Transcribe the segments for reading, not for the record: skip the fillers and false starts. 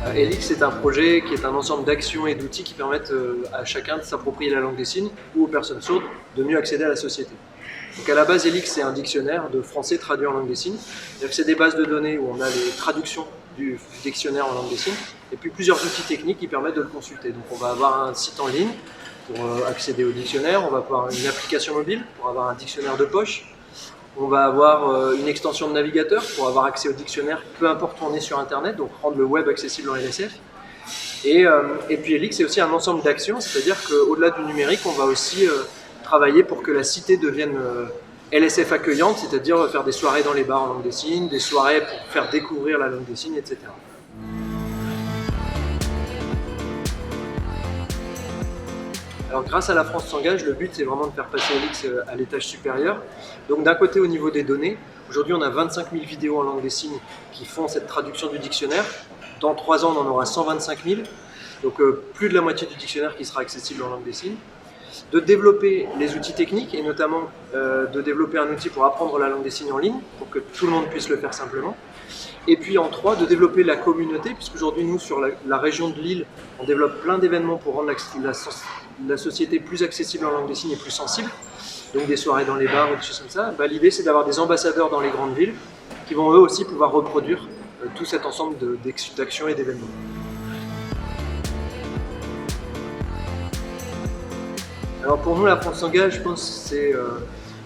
Elix, c'est un projet qui est un ensemble d'actions et d'outils qui permettent à chacun de s'approprier la langue des signes ou aux personnes sourdes de mieux accéder à la société. Donc à la base, Elix, c'est un dictionnaire de français traduit en langue des signes. C'est des bases de données où on a les traductions du dictionnaire en langue des signes et puis plusieurs outils techniques qui permettent de le consulter. Donc on va avoir un site en ligne pour accéder au dictionnaire, on va avoir une application mobile pour avoir un dictionnaire de poche. On va avoir une extension de navigateur pour avoir accès au dictionnaire, peu importe où on est sur Internet, donc rendre le web accessible en LSF. Et puis Elix, c'est aussi un ensemble d'actions, c'est-à-dire qu'au-delà du numérique, on va aussi travailler pour que la cité devienne LSF accueillante, c'est-à-dire faire des soirées dans les bars en langue des signes, des soirées pour faire découvrir la langue des signes, etc. Alors grâce à la France s'engage, le but c'est vraiment de faire passer Elix à l'étage supérieur. Donc d'un côté au niveau des données, aujourd'hui on a 25 000 vidéos en langue des signes qui font cette traduction du dictionnaire. Dans 3 ans on en aura 125 000, donc plus de la moitié du dictionnaire qui sera accessible en langue des signes. De développer les outils techniques et notamment de développer un outil pour apprendre la langue des signes en ligne pour que tout le monde puisse le faire simplement. Et puis en 3, de développer la communauté, puisqu'aujourd'hui nous sur la région de Lille, on développe plein d'événements pour rendre la société plus accessible en langue des signes et plus sensible, donc des soirées dans les bars ou des choses comme ça. L'idée c'est d'avoir des ambassadeurs dans les grandes villes qui vont eux aussi pouvoir reproduire tout cet ensemble d'actions et d'événements. Alors pour nous, la France s'engage, je pense que c'est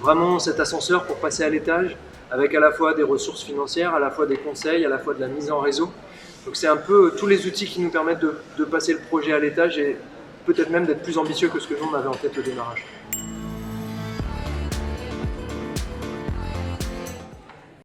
vraiment cet ascenseur pour passer à l'étage, avec à la fois des ressources financières, à la fois des conseils, à la fois de la mise en réseau. Donc c'est un peu tous les outils qui nous permettent de passer le projet à l'étage et peut-être même d'être plus ambitieux que ce que nous on avait en tête au démarrage.